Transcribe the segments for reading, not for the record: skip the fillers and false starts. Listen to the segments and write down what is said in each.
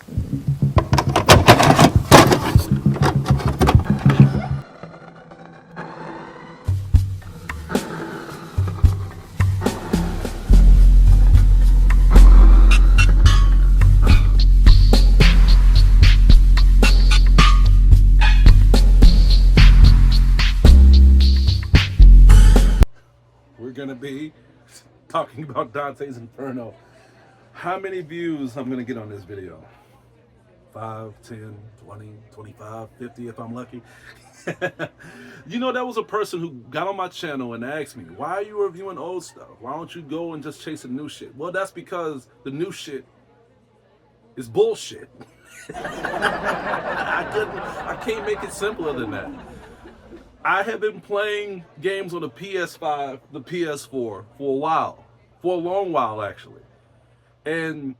We're gonna be talking about Dante's Inferno. How many views I'm gonna get on this video? 5, 10, 20, 25, 50 if I'm lucky. You know, there was a person who got on my channel and asked me, why are you reviewing old stuff? Why don't you go and just chase the new shit? Well, that's because the new shit is bullshit. I can't make it simpler than that. I have been playing games on the PS5, the PS4 for a while, for a long while actually. And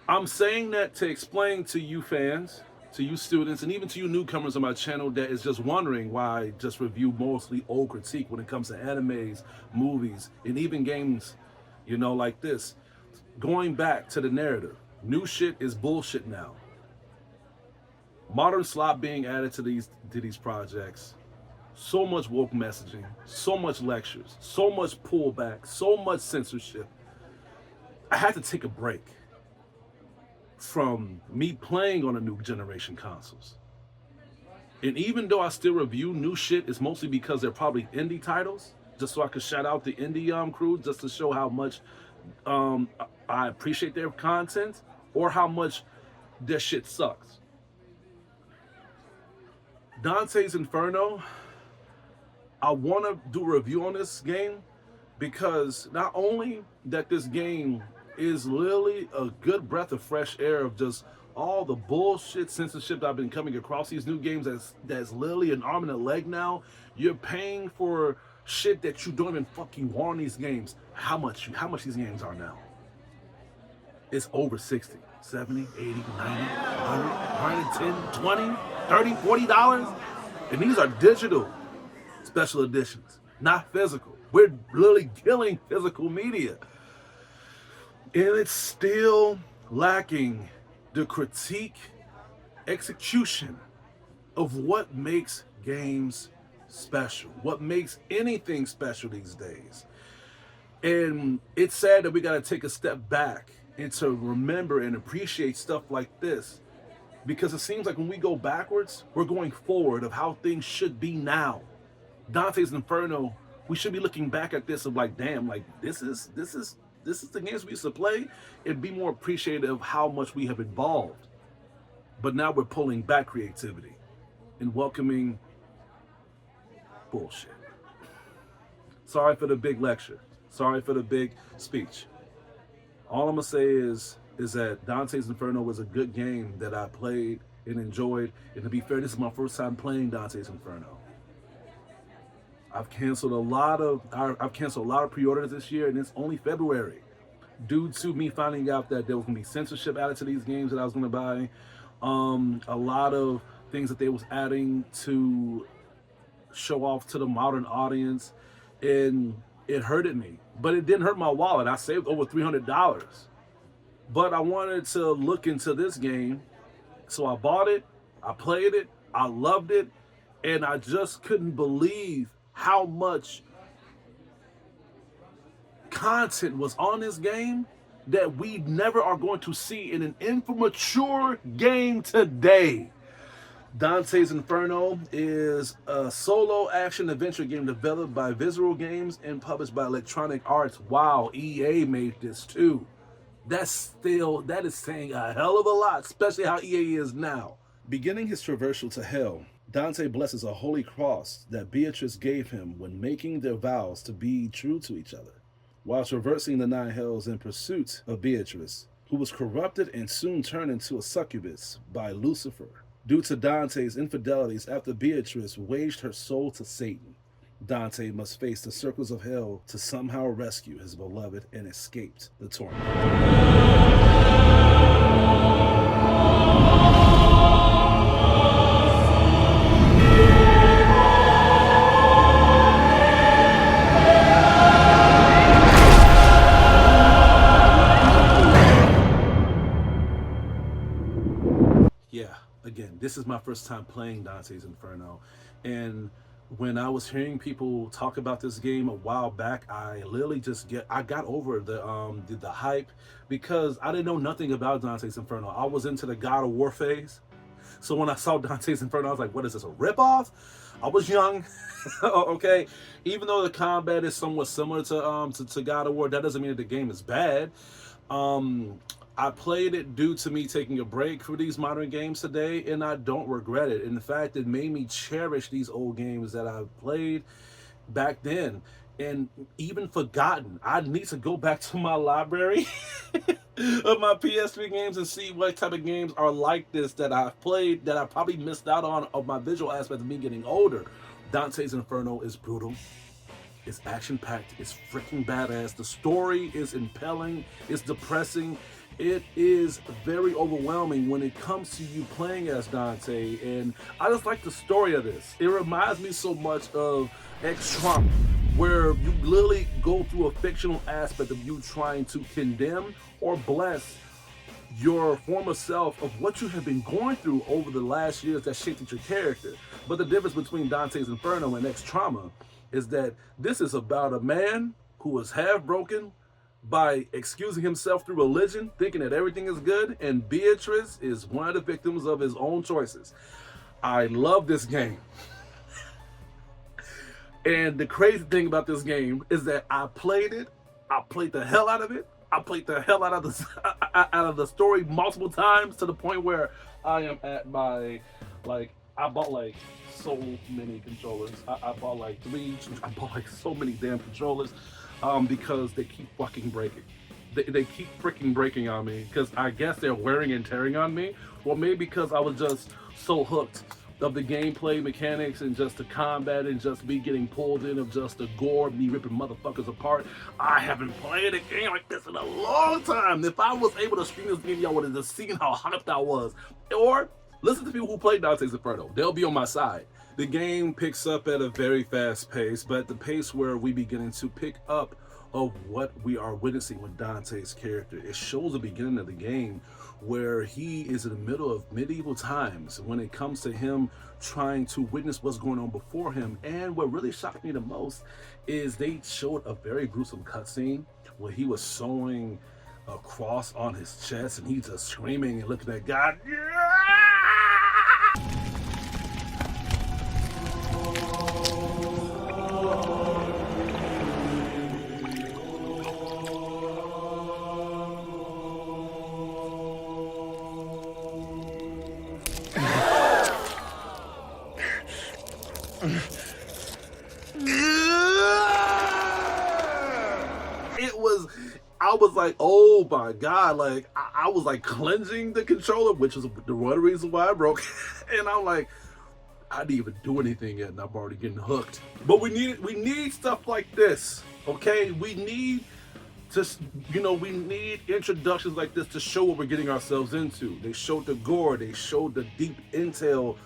I'm saying that to explain to you fans, to you students, and even to you newcomers on my channel that is just wondering why I just review mostly old critique when it comes to animes, movies, and even games, you know, like this. Going back to the narrative, new shit is bullshit now. Modern slop being added to these projects. So much woke messaging, so much lectures, so much pullback, so much censorship. I had to take a break from me playing on the new generation consoles. And even though I still review new shit, it's mostly because they're probably indie titles, just so I could shout out the indie crew, just to show how much I appreciate their content or how much their shit sucks. Dante's Inferno, I want to do a review on this game because not only that this game is literally a good breath of fresh air of just all the bullshit censorship that I've been coming across these new games that's literally an arm and a leg now. You're paying for shit that you don't even fucking want in these games. How much these games are now? It's over 60, 70, 80, 90, 100, 110, 20, 30, $40. And these are digital special editions, not physical. We're literally killing physical media. And it's still lacking the critique, execution of what makes games special, what makes anything special these days. And it's sad that we got to take a step back and to remember and appreciate stuff like this, because it seems like when we go backwards, we're going forward of how things should be now. Dante's Inferno, we should be looking back at this of like, damn, like this is the games we used to play, and be more appreciative of how much we have evolved. But now we're pulling back creativity and welcoming bullshit. Sorry for the big lecture. Sorry for the big speech. All I'm gonna say is that Dante's Inferno was a good game that I played and enjoyed. And to be fair, this is my first time playing Dante's Inferno. I've canceled a lot of pre-orders this year, and it's only February, due to me finding out that there was gonna be censorship added to these games that I was gonna buy. A lot of things that they was adding to show off to the modern audience, and it hurted me. But it didn't hurt my wallet. I saved over $300. But I wanted to look into this game, so I bought it, I played it, I loved it, and I just couldn't believe how much content was on this game that we never are going to see in an immature game today. Dante's Inferno is a solo action adventure game developed by Visceral Games and published by Electronic Arts. Wow, EA made this too. That is saying a hell of a lot, especially how EA is now. Beginning his traversal to hell, Dante blesses a holy cross that Beatrice gave him when making their vows to be true to each other. While traversing the 9 hells in pursuit of Beatrice, who was corrupted and soon turned into a succubus by Lucifer, due to Dante's infidelities after Beatrice waged her soul to Satan. Dante must face the circles of hell to somehow rescue his beloved and escape the torment. Yeah, again, this is my first time playing Dante's Inferno, and when I was hearing people talk about this game a while back, I literally I got over the hype because I didn't know nothing about Dante's Inferno. I was into the God of War phase, so when I saw Dante's Inferno, I was like, "What is this? A ripoff?" I was young, okay. Even though the combat is somewhat similar to God of War, that doesn't mean that the game is bad. Um, I played it due to me taking a break for these modern games today, and I don't regret it. In fact, it made me cherish these old games that I played back then and even forgotten. I need to go back to my library of my PS3 games and see what type of games are like this that I've played that I probably missed out on of my visual aspect of me getting older. Dante's Inferno is brutal. It's action packed. It's freaking badass. The story is impelling. It's depressing. It is very overwhelming when it comes to you playing as Dante. And I just like the story of this. It reminds me so much of X-Trump, where you literally go through a fictional aspect of you trying to condemn or bless your former self of what you have been going through over the last years that shaped your character. But the difference between Dante's Inferno and X-Trauma is that this is about a man who was half broken by excusing himself through religion, thinking that everything is good, and Beatrice is one of the victims of his own choices. I love this game. And the crazy thing about this game is that I played it, I played the hell out of it, I played the hell out of the story multiple times to the point where I am at my, like, I bought like so many controllers. I bought like I bought like so many damn controllers because they keep fucking breaking. They keep freaking breaking on me because I guess they're wearing and tearing on me. Or maybe because I was just so hooked of the gameplay mechanics and just the combat and just me getting pulled in of just the gore, me ripping motherfuckers apart. I haven't played a game like this in a long time. If I was able to stream this game, y'all would have just seen how hyped I was. Or listen to people who play Dante's Inferno. They'll be on my side. The game picks up at a very fast pace, but the pace where we begin to pick up of what we are witnessing with Dante's character. It shows the beginning of the game where he is in the middle of medieval times when it comes to him trying to witness what's going on before him. And what really shocked me the most is they showed a very gruesome cutscene where he was sewing a cross on his chest and he's just screaming and looking at God. I was like, oh my God, like I was like cleansing the controller, which was the one reason why I broke. And I'm like, I didn't even do anything yet and I'm already getting hooked. But we need stuff like this, okay? We need we need introductions like this to show what we're getting ourselves into. They showed the gore, they showed the deep detail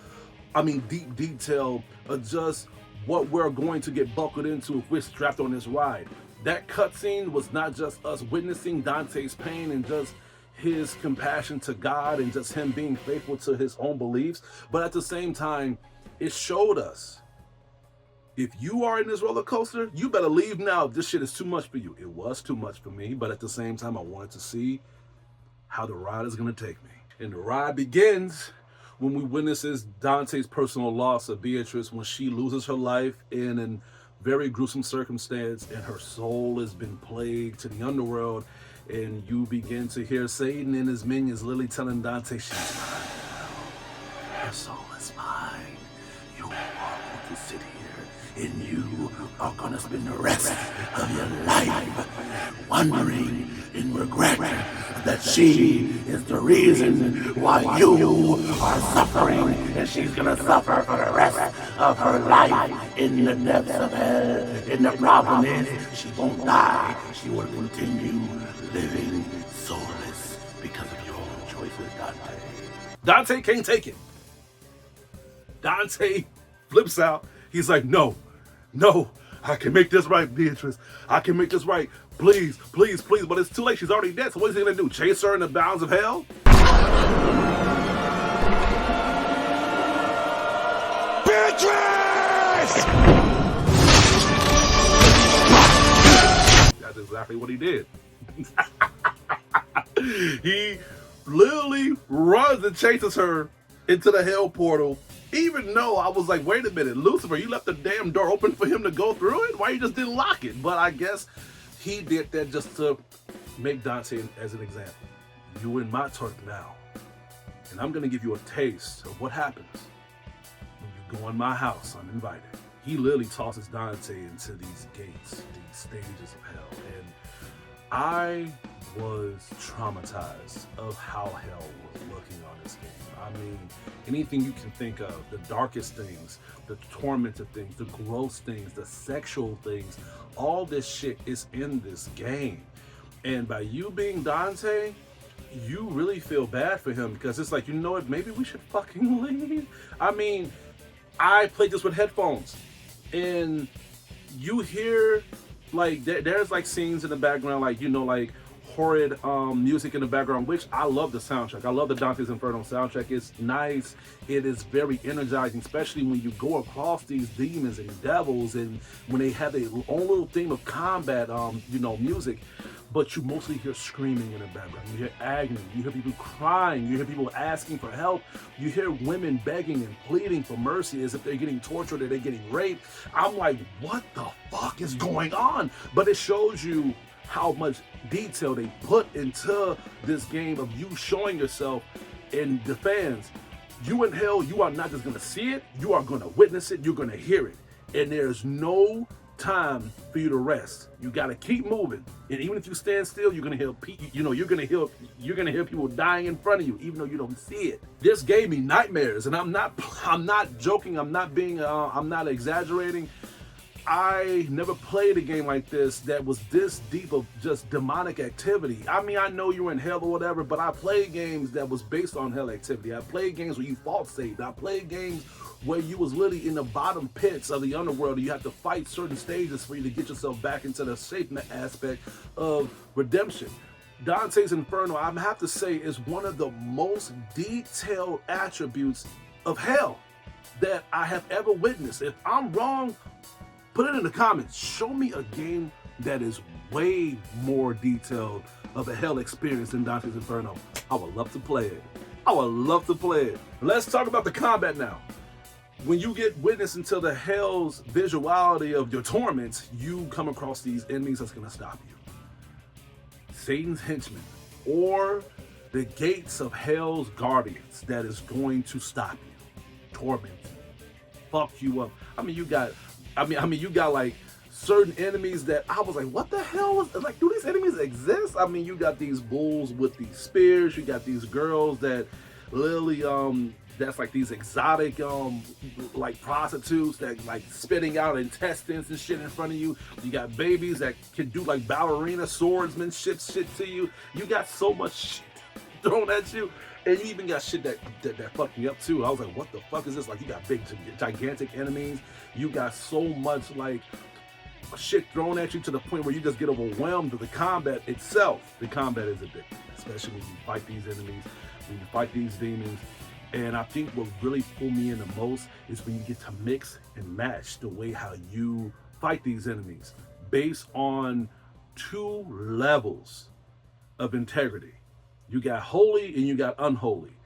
of just what we're going to get buckled into if we're strapped on this ride. That cutscene was not just us witnessing Dante's pain and just his compassion to God and just him being faithful to his own beliefs, but at the same time, it showed us, if you are in this roller coaster, you better leave now if this shit is too much for you. It was too much for me, but at the same time, I wanted to see how the ride is gonna take me. And the ride begins when we witnesses Dante's personal loss of Beatrice when she loses her life in an very gruesome circumstance and her soul has been plagued to the underworld, and you begin to hear Satan and his minions literally telling Dante, she's mine now. Her soul is mine. You are going to sit here and you are going to spend the rest of your life wondering in regret that she is the reason why you are suffering, and she's gonna suffer for the rest of her life in the depths of hell. And the problem is, she won't die. She will continue living soulless because of your own choices, Dante. Dante can't take it. Dante flips out. He's like, no, I can make this right, Beatrice. I can make this right. Please. But it's too late. She's already dead. So what is he gonna do? Chase her in the bounds of hell? exactly what he did. He literally runs and chases her into the hell portal. Even though I was like, wait a minute, Lucifer, you left the damn door open for him to go through it? Why you just didn't lock it? But I guess he did that just to make Dante as an example. You in my turf now. And I'm going to give you a taste of what happens when you go in my house uninvited. He literally tosses Dante into these gates, these stages of hell. And I was traumatized of how hell was looking on this game. I mean, anything you can think of, the darkest things, the tormented things, the gross things, the sexual things, all this shit is in this game. And by you being Dante, you really feel bad for him because it's like, you know what, maybe we should fucking leave. I mean, I played this with headphones and you hear like there's like scenes in the background, like, you know, like horrid music in the background, which I love the soundtrack. I love the Dante's Inferno soundtrack. It's nice. It is very energizing, especially when you go across these demons and devils and when they have their own little theme of combat, you know, music. But you mostly hear screaming in the background. You hear agony. You hear people crying. You hear people asking for help. You hear women begging and pleading for mercy as if they're getting tortured or they're getting raped. I'm like, what the fuck is going on? But it shows you how much detail they put into this game of you showing yourself and the fans. You in hell, you are not just gonna see it, you are gonna witness it, you're gonna hear it. And there's no time for you to rest. You gotta keep moving. And even if you stand still, you're gonna hear you're gonna hear people dying in front of you, even though you don't see it. This gave me nightmares, and I'm not joking, I'm not exaggerating. I never played a game like this that was this deep of just demonic activity. I mean, I know you were in hell or whatever, but I played games that was based on hell activity. I played games where you fought Satan. I played games where you was literally in the bottom pits of the underworld and you have to fight certain stages for you to get yourself back into the Satan aspect of redemption. Dante's Inferno, I have to say, is one of the most detailed attributes of hell that I have ever witnessed. If I'm wrong, put it in the comments. Show me a game that is way more detailed of a hell experience than Dante's Inferno. I would love to play it. I would love to play it. Let's talk about the combat now. When you get witness into the hell's visuality of your torments, you come across these enemies that's gonna stop you. Satan's henchmen, or the gates of hell's guardians that is going to stop you, torment you, fuck you up. I mean, you got like certain enemies that I was like, what the hell is, like, do these enemies exist? I mean, you got these bulls with these spears, you got these girls that literally, that's like these exotic, like prostitutes that like spitting out intestines and shit in front of you. You got babies that can do like ballerina swordsmanship shit to you. You got so much shit thrown at you. And you even got shit that fucked me up too. I was like, what the fuck is this? Like, you got big, gigantic enemies. You got so much like shit thrown at you to the point where you just get overwhelmed with the combat itself. The combat is addictive, especially when you fight these enemies, when you fight these demons. And I think what really pulled me in the most is when you get to mix and match the way how you fight these enemies based on two levels of integrity. You got holy and you got unholy.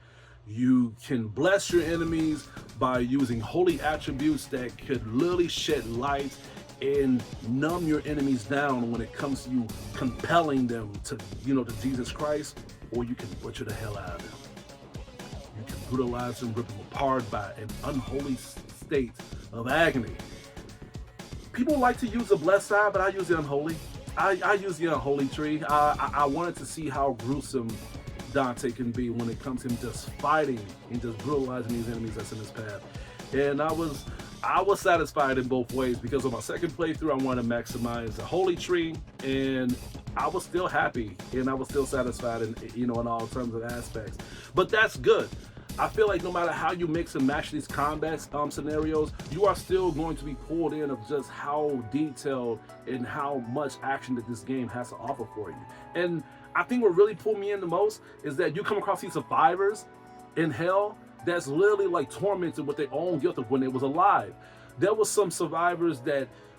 You can bless your enemies by using holy attributes that could literally shed light and numb your enemies down when it comes to you compelling them to, to Jesus Christ, or you can butcher the hell out of them. You can brutalize them, rip them apart by an unholy state of agony. People like to use the blessed side, but I use the unholy. I use the unholy tree. I wanted to see how gruesome Dante can be when it comes to him just fighting and just brutalizing these enemies that's in his path. And I was satisfied in both ways, because on my second playthrough, I wanted to maximize the holy tree, and I was still happy and I was still satisfied in all terms of aspects. But that's good. I feel like no matter how you mix and match these combat scenarios, you are still going to be pulled in of just how detailed and how much action that this game has to offer for you. And I think what really pulled me in the most is that you come across these survivors in hell that's literally like tormented with their own guilt of when they was alive. There was some survivors that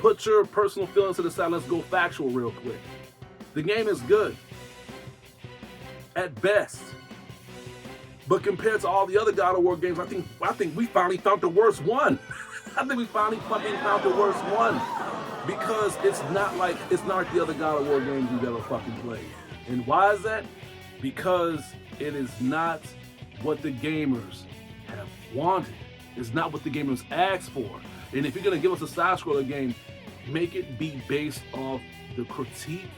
Put your personal feelings to the side. Let's go factual real quick. The game is good at best. But compared to all the other God of War games, I think we finally found the worst one. I think we finally fucking found the worst one. Because it's not like the other God of War games we've ever fucking played. And why is that? Because it is not what the gamers have wanted. It's not what the gamers asked for. And if you're gonna give us a side-scroller game, make it be based off the critique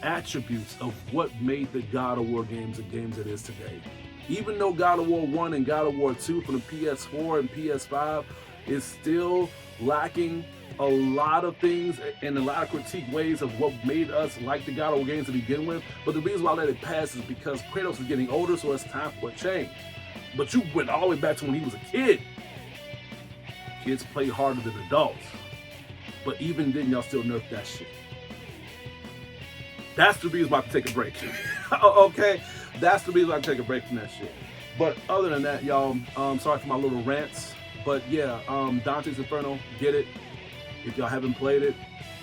attributes of what made the God of War games the games it is today. Even though God of War 1 and God of War 2 for the PS4 and PS5 is still lacking a lot of things and a lot of critique ways of what made us like the God of War games to begin with. But the reason why I let it pass is because Kratos is getting older, so it's time for a change. But you went all the way back to when he was a kid. Kids play harder than adults. But even then, y'all still nerf that shit. That's the reason why I take a break. Okay? That's the reason why I take a break from that shit. But other than that, y'all, sorry for my little rants. But yeah, Dante's Inferno, get it. If y'all haven't played it,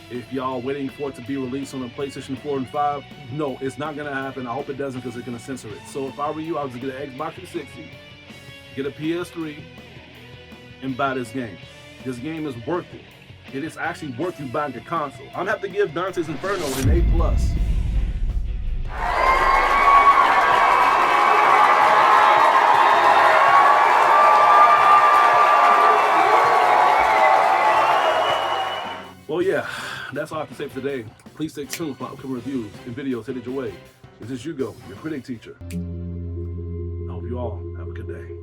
if y'all waiting for it to be released on the PlayStation 4 and 5, no, it's not gonna happen. I hope it doesn't because they're gonna censor it. So if I were you, I would just get an Xbox 360, get a PS3, and buy this game. This game is worth it. It is actually worth you buying a console. I'm gonna have to give Dante's Inferno an A+. Well, yeah, that's all I have to say for today. Please stay tuned for upcoming reviews and videos headed your way. This is Hugo, your critic teacher. I hope you all have a good day.